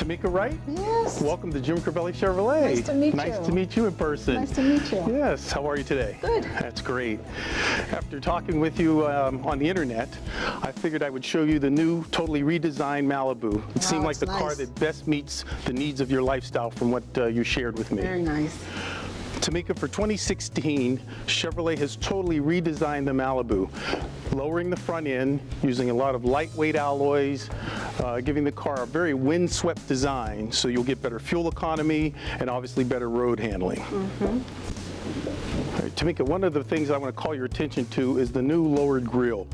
Tamika Wright? Yes. Welcome to Jim Crivelli Chevrolet. Nice to meet you. Nice to meet you in person. Nice to meet you. Yes. How are you today? Good. That's great. After talking with you on the internet, I figured I would show you the new, totally redesigned Malibu. It seemed like the car that best meets the needs of your lifestyle from what you shared with me. Very nice. Tamika, for 2016, Chevrolet has totally redesigned the Malibu, lowering the front end, using a lot of lightweight alloys, giving the car a very windswept design, so you'll get better fuel economy and obviously better road handling. All right, Tamika, one of the things I want to call your attention to is the new lowered grille,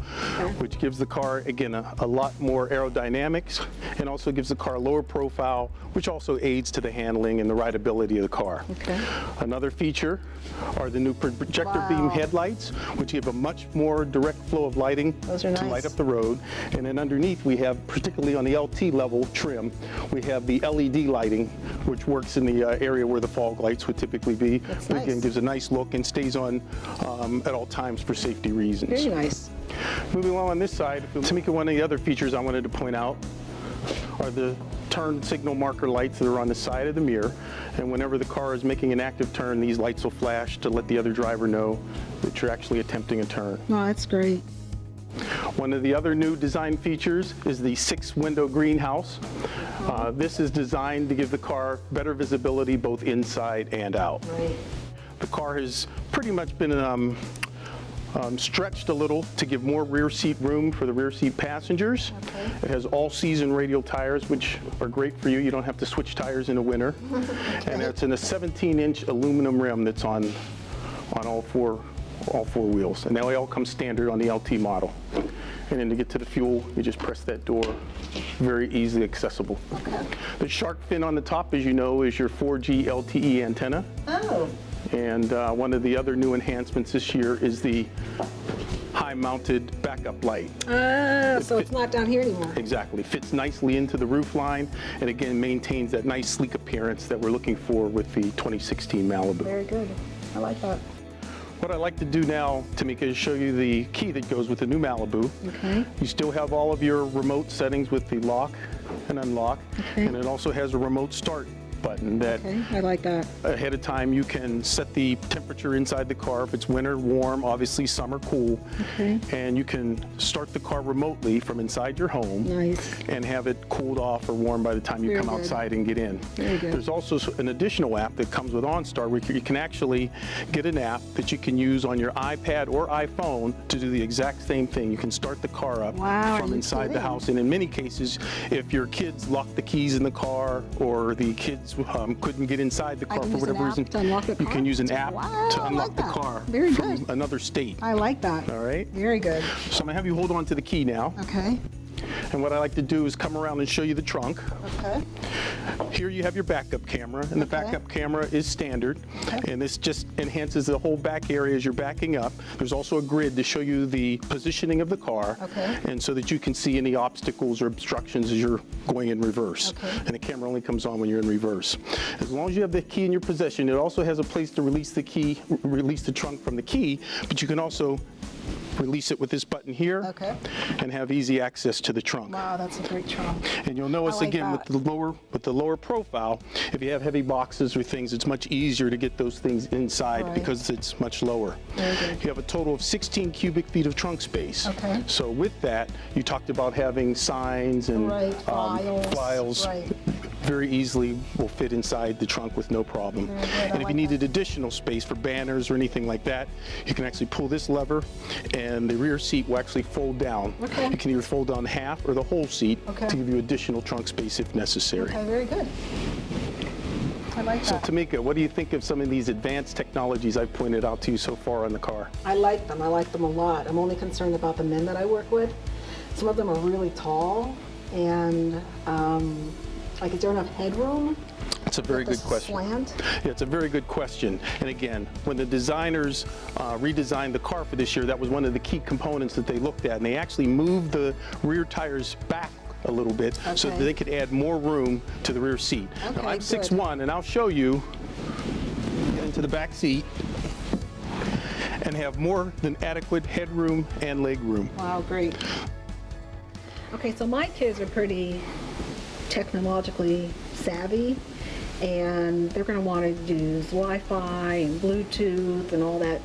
which gives the car, again, a lot more aerodynamics and also gives the car a lower profile, which also aids to the handling and the rideability of the car. Another feature are the new projector beam headlights, which give a much more direct flow of lighting to light up the road. And then underneath we have, particularly on the LT level trim, we have the LED lighting, which works in the area where the fog lights would typically be. But again, gives a nice look and stays on at all times for safety reasons. Very nice. Moving along on this side, Tamika, one of the other features I wanted to point out are the turn signal marker lights that are on the side of the mirror, and whenever the car is making an active turn, these lights will flash to let the other driver know that you're actually attempting a turn. Oh, that's great. One of the other new design features is the 6-window greenhouse. This is designed to give the car better visibility both inside and out. The car has pretty much been stretched a little to give more rear seat room for the rear seat passengers. It has all-season radial tires, which are great for you. You don't have to switch tires in the winter. And it's in a 17-inch aluminum rim that's on all four wheels. And they all come standard on the LT model. And then to get to the fuel, you just press that door. Very easily accessible. The shark fin on the top, as you know, is your 4G LTE antenna. And one of the other new enhancements this year is the high-mounted backup light. So it's not down here anymore. Exactly. Fits nicely into the roof line, and again maintains that nice sleek appearance that we're looking for with the 2016 Malibu. Very good. I like that. What I'd like to do now, Tamika, is show you the key that goes with the new Malibu. You still have all of your remote settings with the lock and unlock, and it also has a remote start button that I like that. Ahead of time you can set the temperature inside the car. If it's winter, warm, obviously summer, cool. And you can start the car remotely from inside your home and have it cooled off or warm by the time you come outside and get in. There's also an additional app that comes with OnStar where you can actually get an app that you can use on your iPad or iPhone to do the exact same thing. You can start the car up from inside the house, and in many cases, if your kids lock the keys in the car or the kids couldn't get inside the car for whatever reason, you can use an app to unlock the car from another state. I like that. All right? Very good. So I'm going to have you hold on to the key now. And what I like to do is come around and show you the trunk. Here you have your backup camera, and the backup camera is standard, and this just enhances the whole back area as you're backing up. There's also a grid to show you the positioning of the car, and so that you can see any obstacles or obstructions as you're going in reverse. And the camera only comes on when you're in reverse. As long as you have the key in your possession, it also has a place to release the key, release the trunk from the key, but you can also release it with this button here and have easy access to the trunk. Wow, that's a great trunk. And you'll notice again with the lower profile, if you have heavy boxes or things, it's much easier to get those things inside because it's much lower. You have a total of 16 cubic feet of trunk space. So with that, you talked about having signs and files. Very easily will fit inside the trunk with no problem. And if you needed additional space for banners or anything like that, you can actually pull this lever and the rear seat will actually fold down. You can either fold down half or the whole seat to give you additional trunk space if necessary. Very good. I like that. So Tamika, what do you think of some of these advanced technologies I've pointed out to you so far on the car? I like them. I like them a lot. I'm only concerned about the men that I work with. Some of them are really tall, and like, is there enough headroom? It's a very good question. Slant? Yeah, it's a very good question. And again, when the designers redesigned the car for this year, that was one of the key components that they looked at. And they actually moved the rear tires back a little bit so that they could add more room to the rear seat. Now, I'm 6'1", and I'll show you, get into the back seat, and have more than adequate headroom and leg room. Wow, great. Okay, so my kids are pretty technologically savvy, and they're going to want to use Wi-Fi and Bluetooth and all that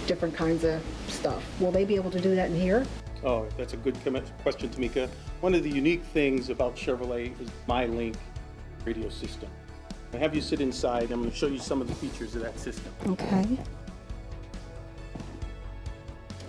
different kinds of stuff. Will they be able to do that in here? Oh, that's a good question, Tamika. One of the unique things about Chevrolet is MyLink radio system. I have you sit inside. I'm going to show you some of the features of that system. Okay.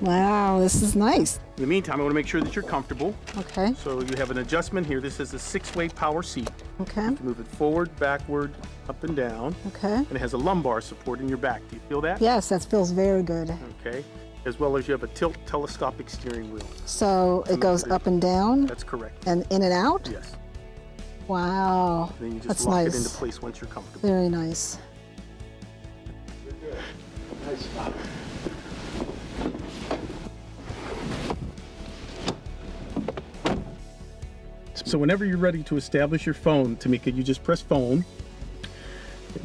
Wow, this is nice. In the meantime, I want to make sure that you're comfortable. Okay. So you have an adjustment here. This is a 6-way power seat. Okay. You can move it forward, backward, up and down. Okay. And it has a lumbar support in your back. Do you feel that? Yes, that feels very good. Okay. As well as you have a tilt telescopic steering wheel. So it goes up and down? That's correct. And in and out? Yes. Wow. And then you just That's lock nice. it into place once you're comfortable. Very nice. You're good. Nice spot. So whenever you're ready to establish your phone, Tamika, you just press phone.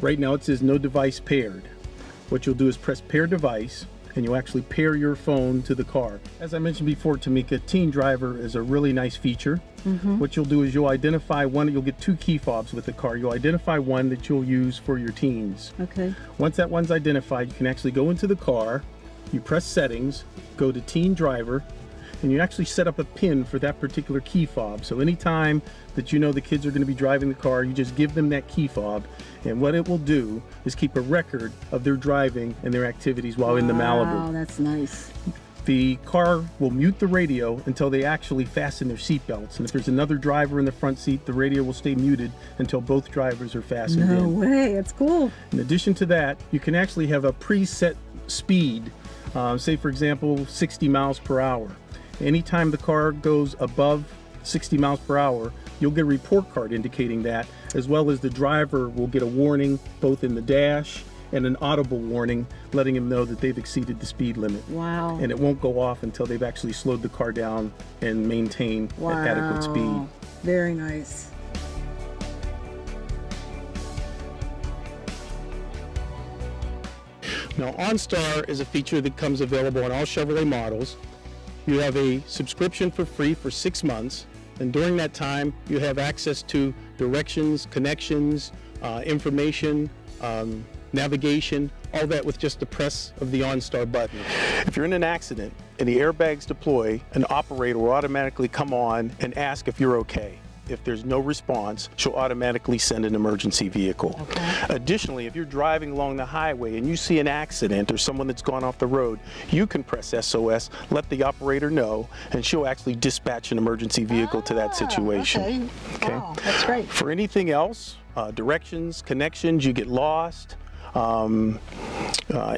Right now it says no device paired. What you'll do is press pair device, and you'll actually pair your phone to the car. As I mentioned before, Tamika, Teen Driver is a really nice feature. What you'll do is you'll identify one, you'll get 2 key fobs with the car. You'll identify one that you'll use for your teens. Okay. Once that one's identified, you can actually go into the car, you press settings, go to Teen Driver, and you actually set up a pin for that particular key fob. So anytime that you know the kids are going to be driving the car, you just give them that key fob, and what it will do is keep a record of their driving and their activities while in the Malibu. Wow, that's nice. The car will mute the radio until they actually fasten their seatbelts, and if there's another driver in the front seat, the radio will stay muted until both drivers are fastened No in. way, that's cool. In addition to that, you can actually have a preset speed, say for example 60 miles per hour. Anytime the car goes above 60 miles per hour, you'll get a report card indicating that, as well as the driver will get a warning both in the dash and an audible warning letting him know that they've exceeded the speed limit. Wow. And it won't go off until they've actually slowed the car down and maintain adequate speed. Very nice. Now, OnStar is a feature that comes available on all Chevrolet models. You have a subscription for free for 6 months, and during that time, you have access to directions, connections, information, navigation, all that with just the press of the OnStar button. If you're in an accident and the airbags deploy, an operator will automatically come on and ask if you're okay. If there's no response, she'll automatically send an emergency vehicle. Okay. Additionally, if you're driving along the highway and you see an accident or someone that's gone off the road, you can press SOS, let the operator know, and she'll actually dispatch an emergency vehicle to that situation. Okay. Wow, that's great. For anything else, directions, connections, you get lost,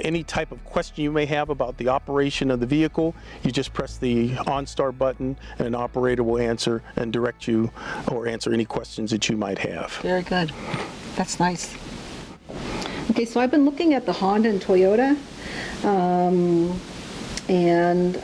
any type of question you may have about the operation of the vehicle, you just press the OnStar button and an operator will answer and direct you or answer any questions that you might have. Very good. That's nice. Okay, so I've been looking at the Honda and Toyota, and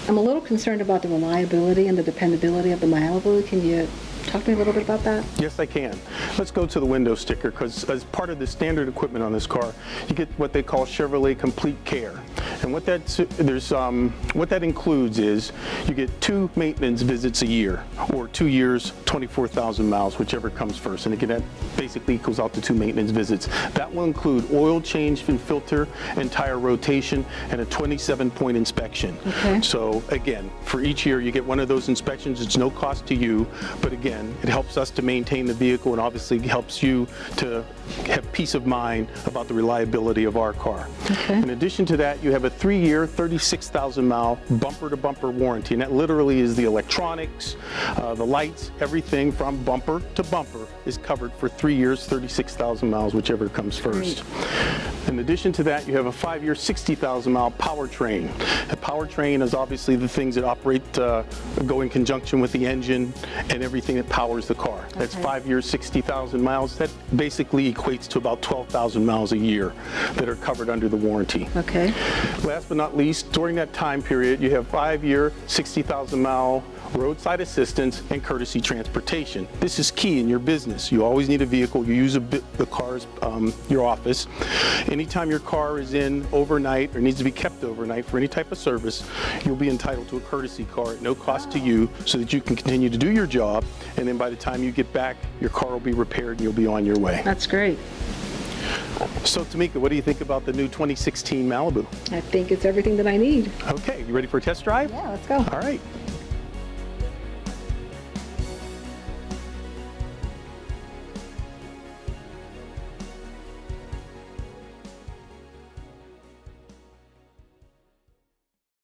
I'm a little concerned about the reliability and the dependability of the Malibu. Can you talk to me a little bit about that? Yes, I can. Let's go to the window sticker, because as part of the standard equipment on this car, you get what they call Chevrolet Complete Care. And what that includes is you get 2 maintenance visits a year, or 2 years, 24,000 miles, whichever comes first. And again, that basically equals out to 2 maintenance visits. That will include oil change and filter and tire rotation and a 27-point inspection. Okay. So again, for each year you get one of those inspections. It's no cost to you, but again, it helps us to maintain the vehicle and obviously helps you to have peace of mind about the reliability of our car. Okay. In addition to that, you have a 3-year, 36,000-mile bumper-to-bumper warranty, and that literally is the electronics, the lights, everything from bumper to bumper is covered for 3 years, 36,000 miles, whichever comes first. In addition to that, you have a 5-year, 60,000-mile powertrain. The powertrain is obviously the things that operate, go in conjunction with the engine and everything that powers the car. That's 5 years, 60,000 miles. That basically equates to about 12,000 miles a year that are covered under the warranty. Okay. Last but not least, during that time period, you have 5-year, 60,000-mile roadside assistance and courtesy transportation. This is key in your business. You always need a vehicle. You use the car's your office. Anytime your car is in overnight or needs to be kept overnight for any type of service, you'll be entitled to a courtesy car at no cost to you so that you can continue to do your job, and then by the time you get back, your car will be repaired and you'll be on your way. That's great. So Tamika, what do you think about the new 2016 Malibu? I think it's everything that I need. Okay, you ready for a test drive? Yeah, let's go. All right.